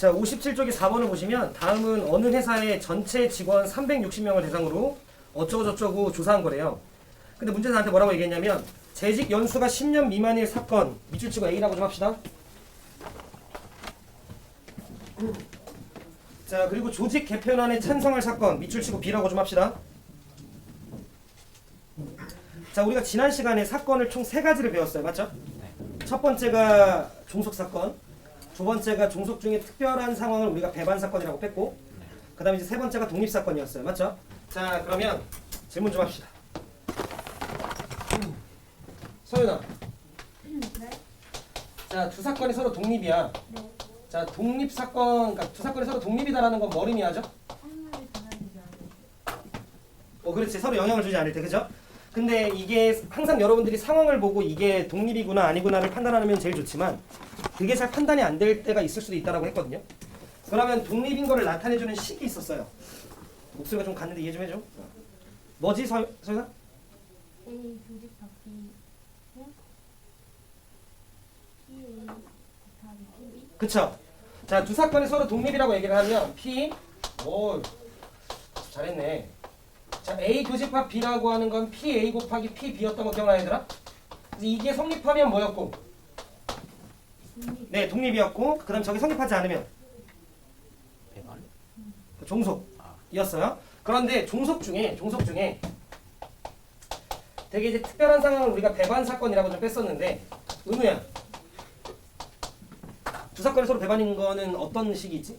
자, 57쪽의 4번을 보시면 다음은 어느 회사의 전체 직원 360명을 대상으로 어쩌고저쩌고 조사한 거래요. 근데 문제는 나한테 뭐라고 얘기했냐면 재직 연수가 10년 미만일 사건 밑줄 치고 A라고 좀 합시다. 자, 그리고 조직 개편안에 찬성할 사건 밑줄 치고 B라고 좀 합시다. 자, 우리가 지난 시간에 사건을 총 3가지를 배웠어요. 맞죠? 첫 번째가 종속 사건, 두 번째가 종속 중에 특별한 상황을 우리가 배반 사건이라고 뺐고, 그 다음에 이제 세 번째가 독립 사건이었어요. 맞죠? 자, 그러면 질문 좀 합시다. 서윤아. 네. 자, 두 사건이 서로 독립이야. 네. 자, 독립 사건, 그러니까 두 사건이 서로 독립이다라는 건 뭘 의미하죠? 상황을 전환되지 않을 그렇지. 서로 영향을 주지 않을 때, 그죠? 근데 이게 항상 여러분들이 상황을 보고 이게 독립이구나 아니구나를 판단하면 제일 좋지만 그게 잘 판단이 안 될 때가 있을 수도 있다고 했거든요. 그러면 독립인 거를 나타내주는 식이 있었어요. 목소리가 좀 갔는데 이해 좀 해줘. 뭐지, 서윤아? A 조직 바퀴는 PA 곱하기 PB. 그쵸? 자, 두 사건이 서로 독립이라고 얘기를 하면 P, 오, 잘했네. 자, A 교집합 B라고 하는 건 PA 곱하기 PB였던 거 기억나 얘들아? 그래서 이게 성립하면 뭐였고? 독립. 네, 독립이었고 그 다음 저게 성립하지 않으면 배반? 종속이었어요. 그런데 종속 중에 되게 이제 특별한 상황을 우리가 배반 사건이라고 좀 뺐었는데 은우야, 두 사건이 서로 배반인 거는 어떤 식이 있지?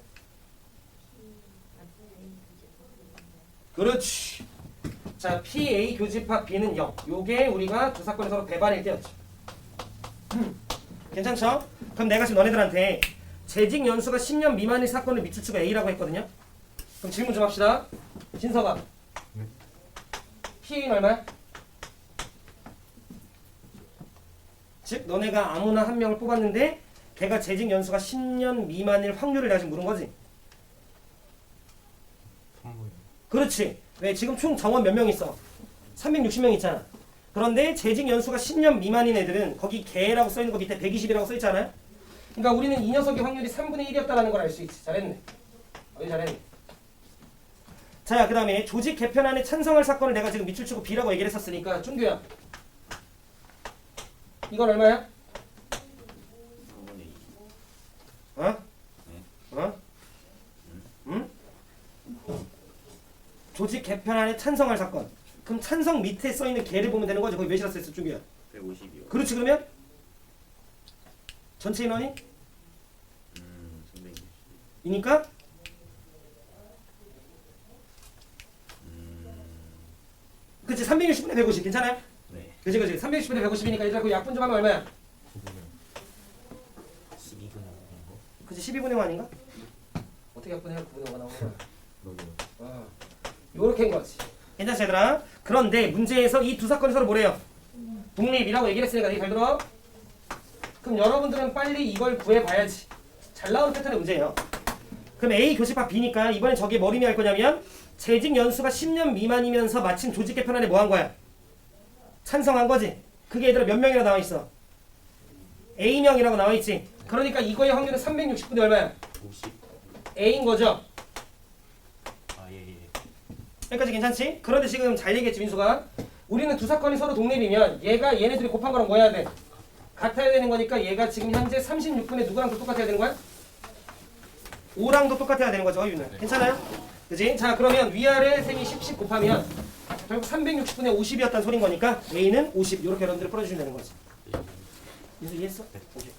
그렇지. 자, PA 교집합 B는 0. 요게 우리가 두 사건이 서로 배반일 때였죠. 괜찮죠? 그럼 내가 지금 너네들한테 재직 연수가 10년 미만의 사건을 밑줄 치고 A라고 했거든요. 그럼 질문 좀 합시다. 진서가. 네. PA는 얼마야? 즉 너네가 아무나 한 명을 뽑았는데 걔가 재직 연수가 10년 미만일 확률을 내가 지금 물은 거지. 선보여. 그렇지. 왜? 지금 총 정원 몇 명 있어? 360명 있잖아. 그런데 재직 연수가 10년 미만인 애들은 거기 개라고 써있는 거 밑에 120이라고 써있잖아요. 그러니까 우리는 이 녀석의 확률이 3분의 1이었다는 걸 알 수 있지. 잘했네. 잘했네. 자, 그 다음에 조직 개편안에 찬성할 사건을 내가 지금 밑줄 치고 B라고 얘기를 했었으니까 준규야. 이건 얼마야? 4분의 2. 어? 어? 응? 조직 개편안에 찬성할 사건. 그럼 찬성 밑에 써있는 개를 보면 되는 거지. 거기 몇이라 써있어, 준규야? 150이요. 그렇지. 그러면 전체 인원이 360. 이니까 그치. 360분의 150 괜찮아요? 네. 그치. 360분의 150이니까 얘들아 그 약분 좀 하면 얼마야? 12분의 5인 거? 그치. 12분의 5 아닌가? 어떻게 약분해야 9분의 5가 나오는 거야? 너도. 요렇게인 거지. 괜찮지 얘들아? 그런데 문제에서 이 두 사건이 서로 뭐래요? 독립이라고 얘기를 했으니까 되게 잘 들어. 그럼 여러분들은 빨리 이걸 구해봐야지. 잘 나오는 패턴의 문제예요. 그럼 A 교집합 B니까 이번엔 저게 뭘 의미할 거냐면 재직 연수가 10년 미만이면서 마침 조직 개편안에 뭐 한 거야? 찬성한 거지. 그게 얘들아 몇 명이나 나와 있어? A명이라고 나와 있지. 그러니까 이거의 확률은 360분의 얼마야? 50? A인 거죠. 아, 예. 여기까지 괜찮지? 그런데 지금 잘 얘기했지 민수가. 우리는 두 사건이 서로 독립이면 얘가 얘네들이 곱한 거랑 뭐 해야 돼? 같아야 되는 거니까 얘가 지금 현재 36분의 누구랑도 똑같아야 되는 거야? 5랑도 똑같아야 되는 거죠, 유는. 괜찮아요? 그지? 자, 그러면 위아래 셈이 10 곱하면 결국 360분의 50이었다는 소린 거니까 A는 50. 이렇게 여러분들이 풀어주시면 되는 거지. 민수 이해했어? 네. 오케이.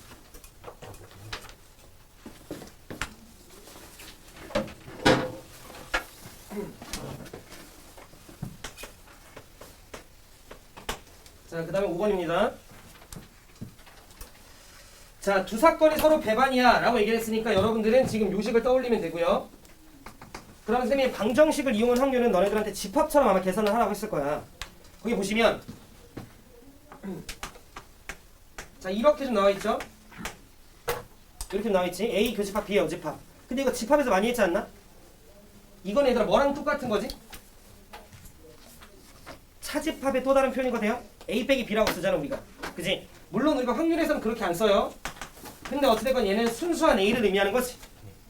자, 그 다음에 5번입니다. 자, 두 사건이 서로 배반이야 라고 얘기를 했으니까 여러분들은 지금 요식을 떠올리면 되고요. 그럼 선생님이 방정식을 이용한 확률은 너네들한테 집합처럼 아마 계산을 하라고 했을 거야. 거기 보시면 자, 이렇게 좀 나와있죠? 이렇게 나와있지? A 교집합 B의 어집합. 근데 이거 집합에서 많이 했지 않나? 이건 얘들아 뭐랑 똑같은 거지? 차집합의 또 다른 표현인 거 돼요? A 빼기 B라고 쓰잖아 우리가. 그지? 물론 우리가 확률에서는 그렇게 안 써요. 근데 어찌됐건 얘는 순수한 A를 의미하는 거지.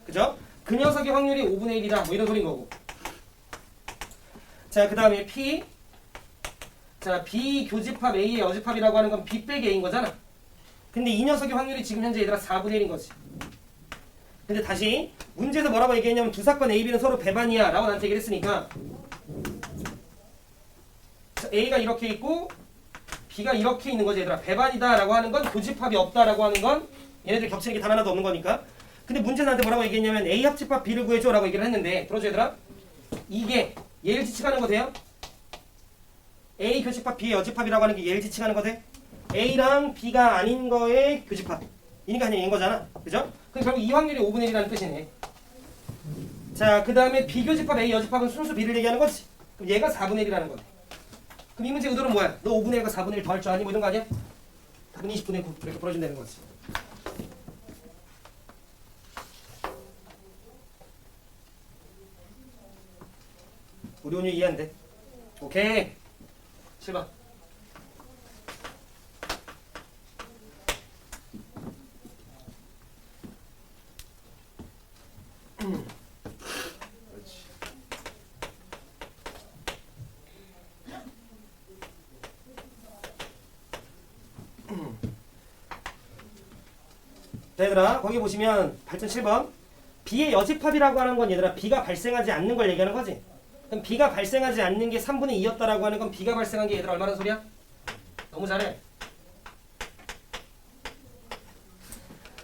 그죠? 그 녀석의 확률이 5분의 1이다. 뭐 이런 소린 거고. 자, 그 다음에 P. 자, B 교집합 A의 여집합이라고 하는 건 B 빼기 A인 거잖아. 근데 이 녀석의 확률이 지금 현재 얘들아 4분의 1인 거지. 근데 다시 문제에서 뭐라고 얘기했냐면 두 사건 A, B는 서로 배반이야 라고 나한테 얘기를 했으니까 A가 이렇게 있고 B가 이렇게 있는 거지 얘들아. 배반이다 라고 하는 건 교집합이 없다 라고 하는 건 얘네들 겹치는 게 단 하나도 없는 거니까. 근데 문제 나한테 뭐라고 얘기했냐면 A 합집합 B를 구해줘 라고 얘기를 했는데 들어줘 얘들아. 이게 얘를 지칭하는 거 돼요? A 교집합 B의 여집합이라고 하는 게 얘를 지칭하는 거 돼? A랑 B가 아닌 거의 교집합 이니까 그냥 얘인 거잖아. 그죠? 그럼 결국 이 확률이 5분의 1이라는 뜻이네. 자, 그 다음에 비교집합 A 여집합은 순수 B를 얘기하는 거지. 그럼 얘가 4분의 1이라는 거네. 그럼 이 문제 의도는 뭐야? 너 5분의 1과 4분의 1 더할 줄 아니? 뭐 이런 거 아니야? 답은 20분의 9 이렇게 풀어준다는 거지. 우리 온유 이해 안 돼? 오케이. 7번. 그렇지. 자, 얘들아 거기 보시면 8.7번 B의 여집합이라고 하는 건 얘들아 B가 발생하지 않는 걸 얘기하는 거지. 그럼 B가 발생하지 않는 게 3분의 2였다라고 하는 건 B가 발생한 게 얘들아 얼마나 소리야? 너무 잘해.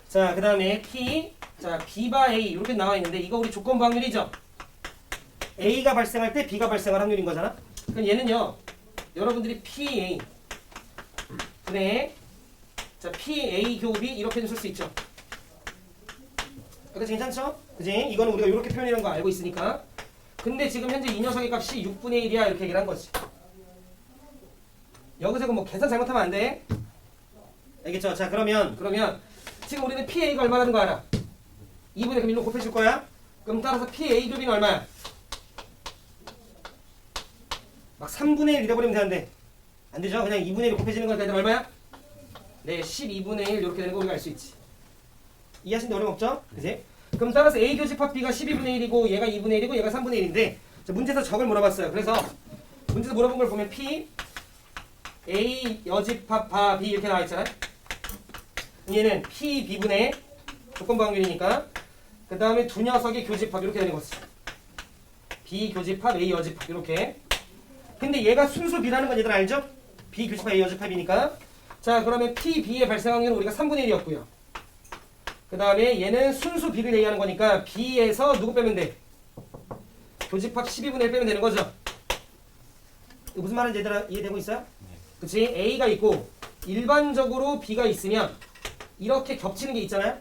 자, 그 다음에 P. 자, B바 A 이렇게 나와 있는데 이거 우리 조건부 확률이죠. A가 발생할 때 B가 발생할 확률인 거잖아. 그럼 얘는요. 여러분들이 PA 분의 자 PA 교비 이렇게 쓸 수 있죠. 그래서 괜찮죠? 그지? 이거는 우리가 이렇게 표현하는 거 알고 있으니까. 근데 지금 현재 이 녀석의 값이 6분의 1이야 이렇게 얘기를 한 거지. 여기서 뭐 계산 잘못하면 안 돼. 알겠죠? 자, 그러면 지금 우리는 PA가 얼마라는 거 알아? 2분의 그럼 1로 곱해줄 거야? 그럼 따라서 PA 교비는 얼마야? 막 3분의 1 잃어버리면 되는데 안 되죠? 그냥 2분의 1로 곱해지는 거니까 얘들 얼마야? 네, 12분의 1 이렇게 되는 거 우리가 알 수 있지. 이해하시는데 어려움 없죠? 그지? 그럼 따라서 A 교집합 B가 12분의 1이고 얘가 2분의 1이고 얘가 3분의 1인데 문제에서 적을 물어봤어요. 그래서 문제에서 물어본 걸 보면 P A 여집합 바 B 이렇게 나와 있잖아요. 얘는 P B분의 조건부 확률이니까 그 다음에 두 녀석의 교집합 이렇게 되는 거지. B 교집합 A 여집합 이렇게. 근데 얘가 순수 B라는 건 얘들 알죠? B 교집합 A 여집합이니까. 자, 그러면 P B의 발생 확률은 우리가 3분의 1이었고요. 그 다음에 얘는 순수 B를 얘기하는 거니까 B에서 누구 빼면 돼? 교집합 12분의 1 빼면 되는 거죠. 이거 무슨 말인지 얘들아 이해되고 있어요? 그치? A가 있고 일반적으로 B가 있으면 이렇게 겹치는 게 있잖아요.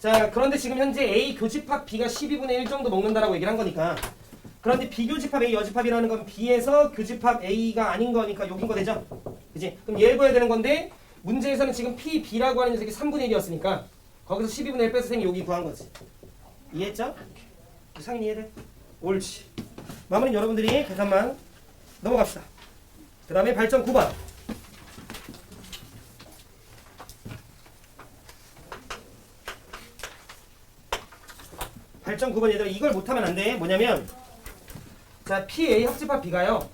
자, 그런데 지금 현재 A 교집합 B가 12분의 1 정도 먹는다라고 얘기를 한 거니까. 그런데 비교집합 A 여집합이라는 건 B에서 교집합 A가 아닌 거니까 여긴 거 되죠? 그치? 그럼 얘를 구해야 되는 건데 문제에서는 지금 P, B라고 하는 녀석이 3분의 1이었으니까 거기서 12분의 1 빼서 생긴 여기 구한 거지. 이해했죠? 상인 이해돼? 옳지. 마무리는 여러분들이 계산만 넘어갑시다. 그 다음에 8.9번. 얘들아 이걸 못하면 안 돼. 뭐냐면 자 PA 합집합 B가요.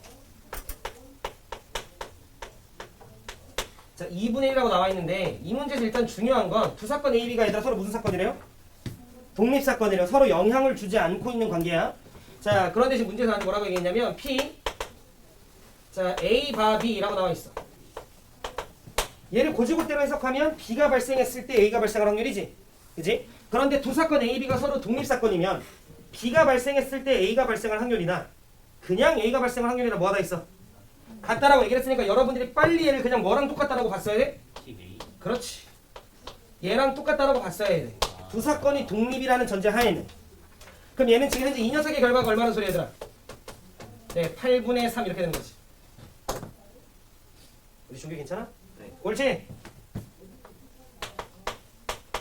자 2분의 1이라고 나와 있는데 이 문제에서 일단 중요한 건 두 사건 A, B가 얘들아 서로 무슨 사건이래요? 독립사건이래요. 서로 영향을 주지 않고 있는 관계야. 자, 그런데 지금 문제에서 나한테 뭐라고 얘기했냐면 P 자 A 바 B라고 나와 있어. 얘를 고지고대로 해석하면 B가 발생했을 때 A가 발생할 확률이지. 그지? 그런데 두 사건 A, B가 서로 독립사건이면 B가 발생했을 때 A가 발생할 확률이나 그냥 A가 발생할 확률이나 뭐가 다 있어? 같다라고 얘기를 했으니까 여러분들이 빨리 얘를 그냥 뭐랑 똑같다라고 봤어야 돼? PA. 그렇지. 얘랑 똑같다라고 봤어야 돼. 두 사건이 독립이라는 전제 하에는. 그럼 얘는 지금 현재 이 녀석의 결과가 얼마나 소리 얘들아? 네, 8분의 3 이렇게 되는 거지. 우리 중계 괜찮아? 네. 옳지?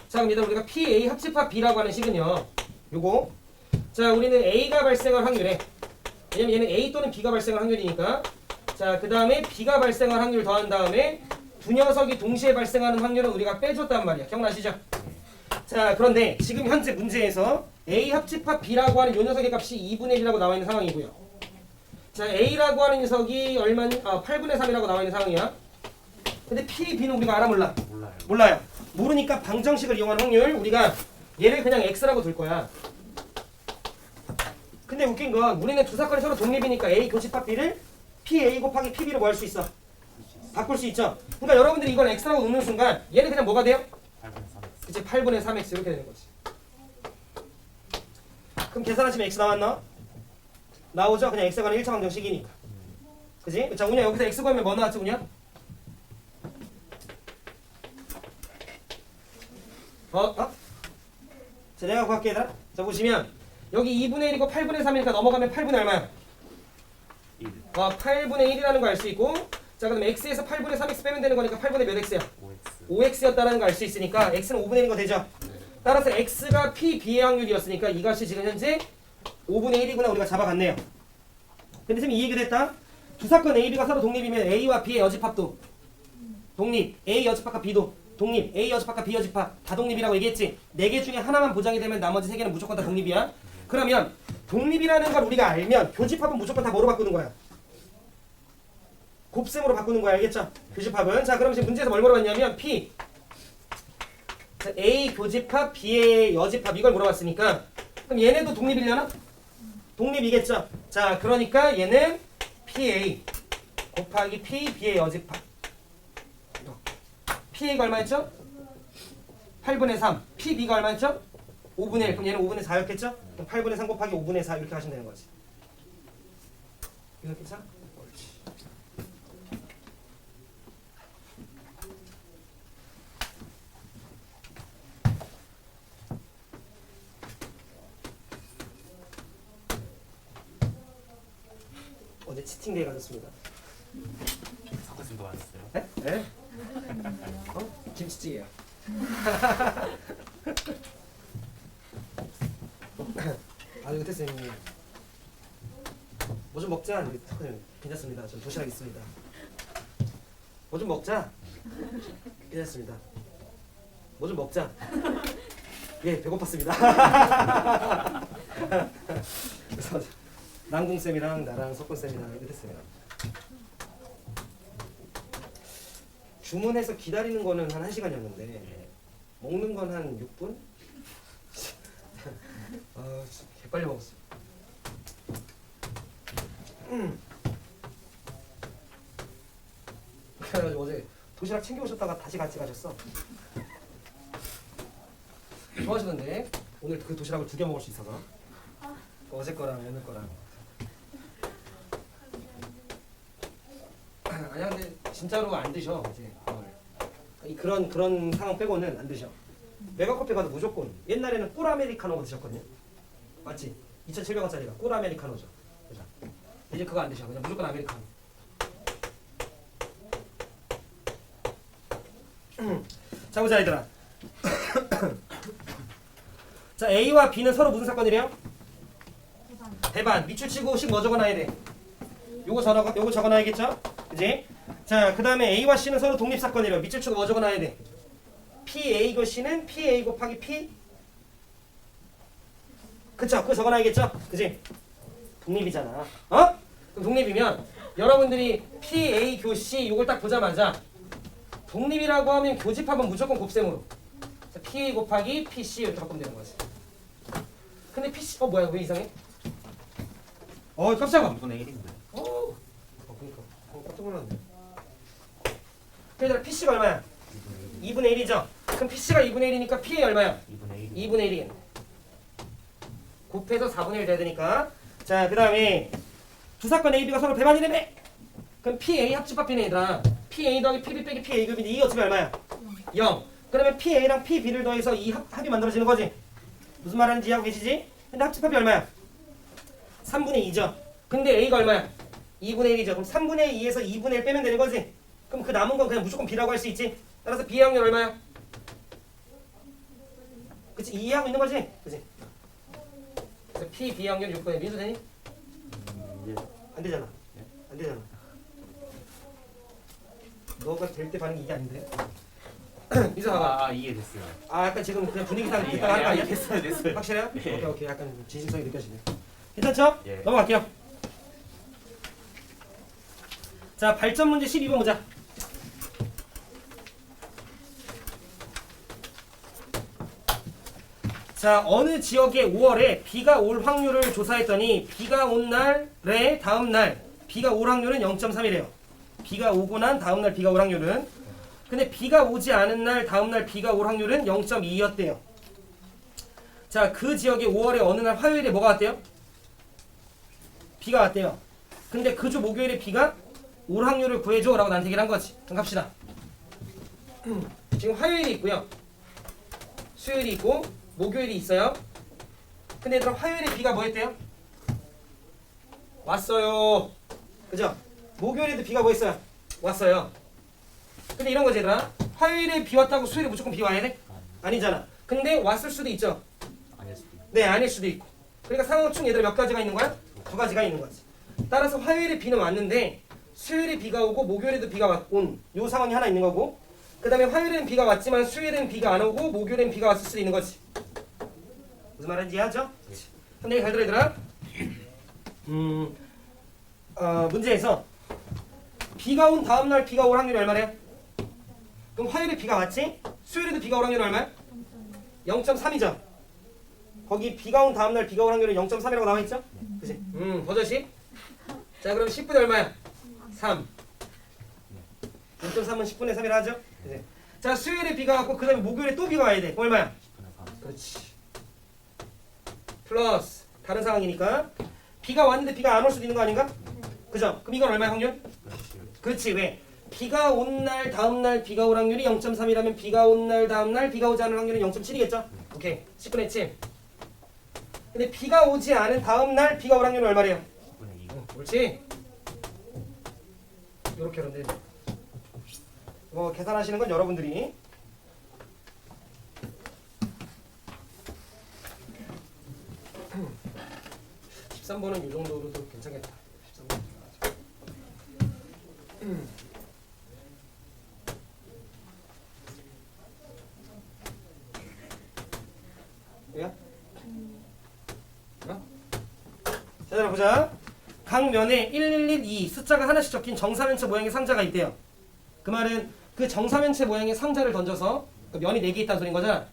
자, 그럼 얘들아 우리가 PA 합집합 B라고 하는 식은요. 요거. 자, 우리는 A가 발생할 확률에 왜냐면 얘는 A 또는 B가 발생할 확률이니까 자, 그 다음에 B가 발생할 확률 더한 다음에 두 녀석이 동시에 발생하는 확률은 우리가 빼줬단 말이야. 기억나시죠? 자, 그런데 지금 현재 문제에서 A 합집합 B라고 하는 요 녀석의 값이 2분의 1이라고 나와 있는 상황이고요. 자, A라고 하는 녀석이 8분의 3이라고 나와 있는 상황이야. 근데 P, B는 우리가 알아 몰라? 몰라요. 몰라요. 모르니까 방정식을 이용한 확률, 우리가 얘를 그냥 X라고 둘 거야. 근데 웃긴 건 우리는 두 사건이 서로 독립이니까 A 교집합 B를 PA 곱하기 PB로 뭐 할 수 있어? 바꿀 수 있죠. 그러니까 여러분들이 이걸 X라고 놓는 순간 얘는 그냥 뭐가 돼요? 8분의 3. 그치, 8분의 3X 이렇게 되는 거지. 그럼 계산하시면 X 나왔나? 나오죠? 그냥 X가 관한 1차 방정식이니까. 그치? 자, 운이야 여기서 X 구하면 뭐 나왔지, 운이야? 자, 내가 구할게, 얘들아. 자, 보시면 여기 2분의 1이고 8분의 3이니까 넘어가면 8분의 얼마야? 1. 8분의 1이라는 거 알 수 있고, 자, 그럼 X에서 8분의 3X 빼면 되는 거니까 8분의 몇 X야? 5x. 5X였다는 거 알 수 있으니까 X는 5분의 1인 거 되죠? 따라서 X가 P, B의 확률이었으니까 이것이 지금 현재 5분의 1이구나 우리가 잡아갔네요. 근데 선생님 이 얘기 됐다. 두 사건 A, B가 서로 독립이면 A와 B의 여집합도 독립, A 여집합과 B도 독립, A 여집합과 B 여집합 다 독립이라고 얘기했지. 4개 중에 하나만 보장이 되면 나머지 3개는 무조건 다 독립이야. 그러면 독립이라는 걸 우리가 알면 교집합은 무조건 다 뭐로 바꾸는 거야? 곱셈으로 바꾸는 거야. 알겠죠? 교집합은. 자, 그럼 지금 문제에서 뭘 물어봤냐면 P 자, A 교집합 B의 여집합 이걸 물어봤으니까 그럼 얘네도 독립이려나? 독립이겠죠? 자, 그러니까 얘는 PA 곱하기 P, B의 여집합. PA가 얼마였죠? 8분의 3. PB가 얼마였죠? 5분의 1. 그럼 얘는 5분의 4였겠죠? 그럼 8분의 3 곱하기 5분의 4 이렇게 하시면 되는 거지. 이거 괜찮아? 옳지. 어제 치팅데이 가졌습니다. 섞었음도 왔어요. 네? 네? 무슨 일인가요? 김치찌개요. 아유, 선생님. 뭐 좀 먹자. 괜찮습니다. 전 도시락 있습니다. 뭐 좀 먹자. 괜찮습니다. 뭐 좀 먹자. 예, 배고팠습니다. 그래서 남궁쌤이랑 나랑 석훈쌤이랑 이렇게 됐습니다. 주문해서 기다리는 거는 한 1시간이었는데 먹는 건 한 6분? 아, 개빨리 먹었어. 그래가지고 어제 도시락 챙겨 오셨다가 다시 같이 가셨어. 좋아하시던데 오늘 그 도시락을 2개 먹을 수 있어서 어제 거랑 오늘 거랑. 아니야, 근데 진짜로 안 드셔 이제 그런 상황 빼고는 안 드셔. 메가커피 가도 무조건 옛날에는 꿀 아메리카노 드셨거든요. 맞지? 2,700원짜리가 꿀 아메리카노죠. 그죠? 이제 그거 안 드셔. 그냥 무조건 아메리카노. 자, 보자 얘들아. 자, A와 B는 서로 무슨 사건이래요? 배반. 밑줄 치고 식 뭐 적어놔야 돼? 요거 적어놔야겠죠? 그지? 자, 그 다음에 A와 C는 서로 독립사건이래요. 밑줄 치고 뭐 적어놔야 돼? PA고 C는 PA 곱하기 P. 그쵸? 그거 적어놔야겠죠? 그지? 독립이잖아. 어? 그럼 독립이면 여러분들이 PA 교 C 요걸 딱 보자마자 독립이라고 하면 교집합은 무조건 곱셈으로. 자, PA 곱하기 PC 이렇게 바꾸면 되는 거지. 근데 PC 뭐야 왜 이상해? 깜짝아. 2분의 1인데. 그러니까 깜짝 놀랐네. 얘들아 PC가 얼마야? 2분의 1이죠? 그럼 PC가 2분의 1이니까 PA 얼마야? 2분의 1. 2분의 1이겠네. 곱해서 4분의 1 돼야 되니까. 자, 그 다음에 두 사건 A, B가 서로 배반이라며? 그럼 PA 합집합 B는 얘들아 PA 더하기 PB 빼기 PA 급인데 이 어차피 얼마야? 0. 그러면 PA랑 PB를 더해서 이 합이 만들어지는 거지? 무슨 말하는지 이해하고 계시지? 근데 합집합이 얼마야? 3분의 2죠? 근데 A가 얼마야? 2분의 1이죠? 그럼 3분의 2에서 2분의 1 빼면 되는 거지? 그럼 그 남은 건 그냥 무조건 B라고 할 수 있지? 따라서 B의 확률 얼마야? 그치? 이해하고 있는 거지? 그치? 그래서 P, B의 확률 6분의 1 민수 되니? 예. 안 되잖아. 안 되잖아. 너가 될 때 반응이 이게 아닌데? 이제 봐봐. 이해됐어요. 아 약간 지금 그냥 분위기상 예, 일단 하는 거 아니야? 됐어요, 됐어요. 확실해요? 예. 오케이 약간 진심성이 느껴지네. 괜찮죠? 예. 넘어갈게요. 자 발전 문제 12번 보자. 자 어느 지역에 5월에 비가 올 확률을 조사했더니 비가 온 날의 다음 날 비가 올 확률은 0.3이래요. 비가 오고 난 다음 날 비가 올 확률은. 근데 비가 오지 않은 날 다음 날 비가 올 확률은 0.2였대요. 자 그 지역에 5월에 어느 날 화요일에 뭐가 왔대요? 비가 왔대요. 근데 그 주 목요일에 비가 올 확률을 구해줘 라고 나한테 얘기를 한 거지. 그럼 갑시다. 지금 화요일이 있고요. 수요일이 있고 목요일이 있어요. 근데 얘들아 화요일에 비가 뭐 했대요? 왔어요. 그죠? 목요일에도 비가 뭐 했어요? 왔어요. 근데 이런 거지 얘들아. 화요일에 비 왔다고 수요일에 무조건 비 와야 돼? 아니잖아. 근데 왔을 수도 있죠. 아닐 수도 있고. 네 아닐 수도 있고. 그러니까 상호충 얘들아 몇 가지가 있는 거야? 두 가지가 있는 거지. 따라서 화요일에 비는 왔는데 수요일에 비가 오고 목요일에도 비가 온 요 상황이 하나 있는 거고, 그 다음에 화요일엔 비가 왔지만 수요일엔 비가 안 오고 목요일엔 비가 왔을 수도 있는 거지. 무슨 말인지 이해하죠? 근데 잘 들어 얘들아. 문제에서 비가 온 다음날 비가 올 확률이 얼마래요? 그럼 화요일에 비가 왔지? 수요일에도 비가 올 확률이 얼마야? 0.3이죠? 거기 비가 온 다음날 비가 올 확률은 0.3이라고 나와있죠? 그치? 버젓이? 자 그럼 10분의 얼마야? 3. 0.3은 10분의 3이라 하죠? 그치? 자 수요일에 비가 왔고 그 다음에 목요일에 또 비가 와야 돼. 얼마야? 10분의 3. 그렇지. 플러스 다른 상황이니까 비가 왔는데 비가 안 올 수도 있는 거 아닌가? 그죠? 그럼 이건 얼마야 확률? 그렇지. 왜? 비가 온 날 다음 날 비가 올 확률이 0.3이라면 비가 온 날 다음 날 비가 오지 않을 확률은 0.7이겠죠? 오케이. 10분의 7. 근데 비가 오지 않은 다음 날 비가 올 확률은 얼마래요? 10분의 2. 옳지. 요렇게 그런데 뭐 계산하시는 건 여러분들이. (13번은) 요 정도로도 괜찮겠다. 13번. 야? 자, 보자. 각 면에 1112 숫자가 하나씩 적힌 정사면체 모양의 상자가 있대요. 그 말은 그 정사면체 모양의 상자를 던져서 그 면이 4개 있다는 소린 거잖아.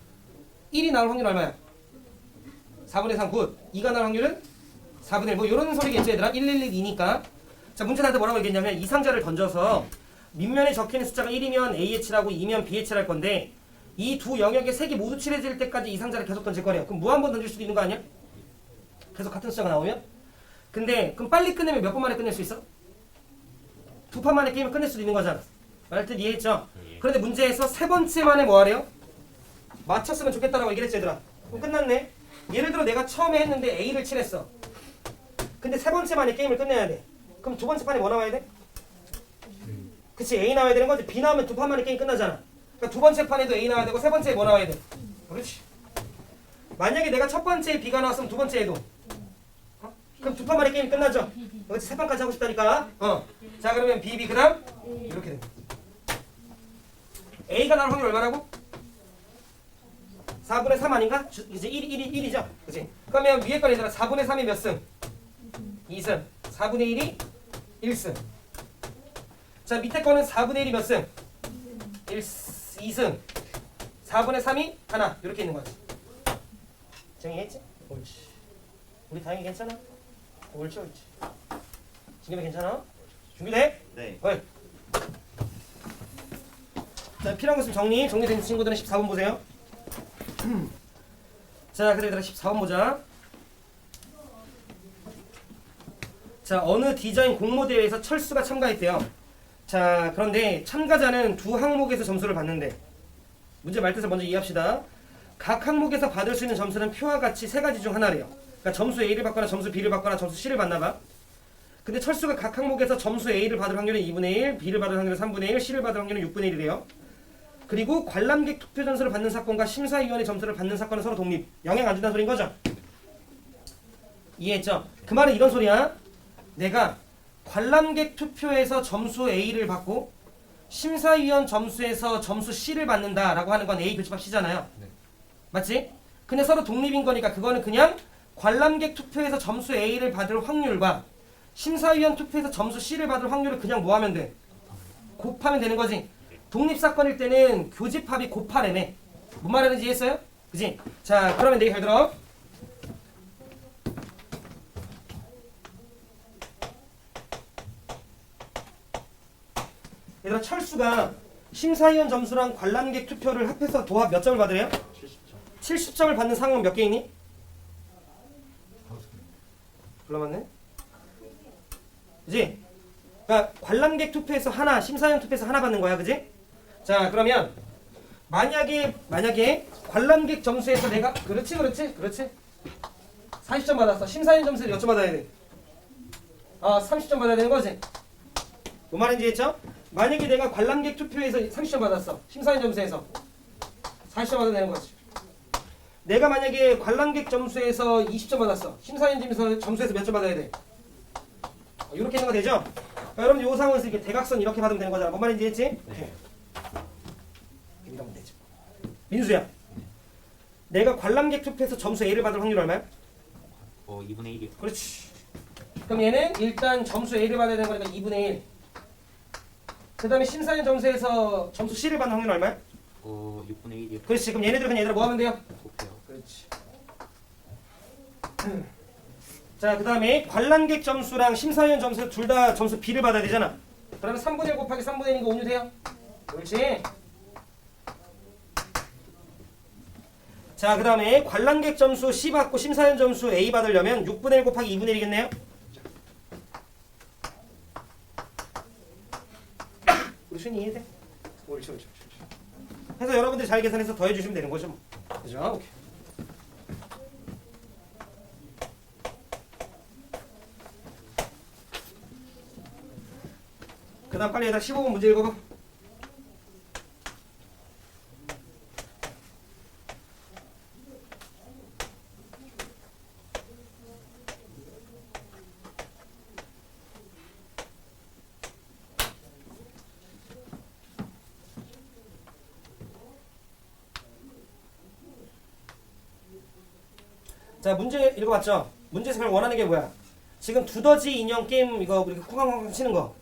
1이 나올 확률 얼마야? 4분의 3 굿. 2가 나올 확률은 4분의 1. 뭐 이런 소리겠죠 얘들아. 1112니까. 자 문제 나한테 뭐라고 얘기했냐면 이 상자를 던져서 밑면에 적혀있는 숫자가 1이면 A에 칠하고 2면 B에 칠할 건데 이 두 영역의 색이 모두 칠해질 때까지 이 상자를 계속 던질 거래요. 그럼 뭐 한 번 던질 수도 있는 거 아니야? 계속 같은 숫자가 나오면? 근데 그럼 빨리 끝내면 몇 번 만에 끝낼 수 있어? 2판 만에 게임을 끝낼 수도 있는 거잖아. 말 뜻 이해했죠? 그런데 문제에서 3번째 만에 뭐 하래요? 맞췄으면 좋겠다라고 얘기를 했지 얘들아. 그럼 끝났네. 예를 들어 내가 처음에 했는데 A를 칠했어. 근데 3번째 만에 게임을 끝내야 돼. 그럼 2번째 판에 뭐 나와야 돼? 그치 A 나와야 되는 거지. B 나오면 2판 만에 게임 끝나잖아. 그러니까 2번째 판에도 A 나와야 되고 3번째에 뭐 나와야 돼? 그렇지. 만약에 내가 첫 번째에 B가 나왔으면 2번째에도 그럼 2판 만에 게임이 끝나죠? 그렇지. 3판까지 하고 싶다니까. 자 그러면 B, B 그 다음 이렇게 됩니다. A가 나올 확률 얼마라고? 4분의 3 아닌가? 이제 1이죠? 그치? 그러면 위에 거 얘들아 4분의 3이 몇 승? 2승. 4분의 1이 1승. 자 밑에 거는 4분의 1이 몇 승? 2승. 4분의 3이 하나. 이렇게 있는 거지. 정리했지? 옳지. 우리 다행히 괜찮아? 옳지 옳지. 지금이 괜찮아? 준비돼? 네. 헐. 자 필요한 거 있으면 정리된 친구들은 14번 보세요. 자 그래 얘들아 14번 보자. 자 어느 디자인 공모대회에서 철수가 참가했대요. 자 그런데 참가자는 두 항목에서 점수를 받는데 문제 말뜻을 먼저 이해합시다. 각 항목에서 받을 수 있는 점수는 표와 같이 세 가지 중 하나래요. 그러니까 점수 A를 받거나 점수 B를 받거나 점수 C를 받나봐. 근데 철수가 각 항목에서 점수 A를 받을 확률은 2분의 1, B를 받을 확률은 3분의 1, C를 받을 확률은 6분의 1이래요. 그리고 관람객 투표 점수를 받는 사건과 심사위원회 점수를 받는 사건은 서로 독립. 영향 안 준다는 소린 거죠? 이해했죠? 그 말은 이런 소리야. 내가 관람객 투표에서 점수 A를 받고 심사위원 점수에서 점수 C를 받는다라고 하는 건 A 교집합 C잖아요. 네. 맞지? 근데 서로 독립인 거니까 그거는 그냥 관람객 투표에서 점수 A를 받을 확률과 심사위원 투표에서 점수 C를 받을 확률을 그냥 뭐 하면 돼? 곱하면 되는 거지. 독립사건일 때는 교집합이 곱하래매. 뭔 말하는지 이해했어요? 그지? 자, 그러면 내기 잘 들어. 얘들아, 철수가 심사위원 점수랑 관람객 투표를 합해서 도합 몇 점을 받으래요? 70점. 70점을 받는 상황은 몇 개 있니? 불러맞네? 그지? 그러니까 관람객 투표에서 하나, 심사위원 투표에서 하나 받는 거야, 그지? 자, 그러면 만약에 관람객 점수에서 내가 그렇지 40점 받았어. 심사위원 점수에서 몇 점 받아야 돼? 30점 받아야 되는 거지. 뭔 말인지 했죠? 만약에 내가 관람객 투표에서 30점 받았어. 심사위원 점수에서 40점 받아야 되는 거지. 내가 만약에 관람객 점수에서 20점 받았어. 심사위원 점수에서 몇 점 받아야 돼? 이렇게 하는 거 되죠? 여러분 요 상황에서 이렇게 대각선 이렇게 받으면 되는 거잖아. 뭔 말인지 했지? 네. 이러면 되지. 민수야. 내가 관람객 투표에서 점수 A를 받을 확률 얼마야? 2분의 1이요. 그렇지. 그럼 얘는 일단 점수 A를 받아야 되는 거니까 2분의 1. 그 다음에 심사위원 점수에서 점수 C를 받는 확률 얼마야? 6분의 1이요. 그렇지. 그럼 얘네들 그냥 얘들아 뭐 하면 돼요? 곱해요. 그렇지. 자, 그 다음에 관람객 점수랑 심사위원 점수 둘 다 점수 B를 받아야 되잖아. 그러면 3분의 1 곱하기 3분의 1이니까 온유 돼요? 그렇지. 자, 그 다음에 관람객 점수 C 받고 심사위원 점수 A 받으려면 6분의 1 곱하기 2분의 1이겠네요? 우리 순이 이해돼? 옳지. 해서 여러분들이 잘 계산해서 더해주시면 되는 거죠. 뭐. 그죠? 오케이. 그 다음 빨리 얘들아 15번 문제 읽어봐. 자, 문제 읽어봤죠? 문제에서 그냥 원하는 게 뭐야? 지금 두더지 인형 게임 이거 우리 쿵쾅쿵쾅 치는 거.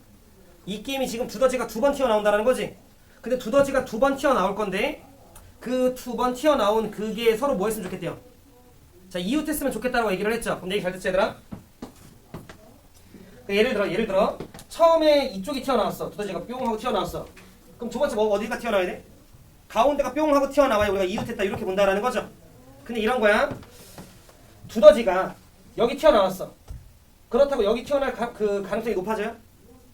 이 게임이 지금 두더지가 두 번 튀어나온다는 거지? 근데 두더지가 두 번 튀어나올 건데 그 두 번 튀어나온 그게 서로 뭐 했으면 좋겠대요? 자, 이웃했으면 좋겠다고 얘기를 했죠? 그럼 얘기 잘 듣지 얘들아? 예를 들어 처음에 이쪽이 튀어나왔어. 두더지가 뿅 하고 튀어나왔어. 그럼 두 번째 뭐 어디가 튀어나와야 돼? 가운데가 뿅 하고 튀어나와야 우리가 이웃했다 이렇게 본다라는 거죠? 근데 이런 거야. 두더지가 여기 튀어나왔어. 그렇다고 여기 튀어나올 그 가능성이 높아져요?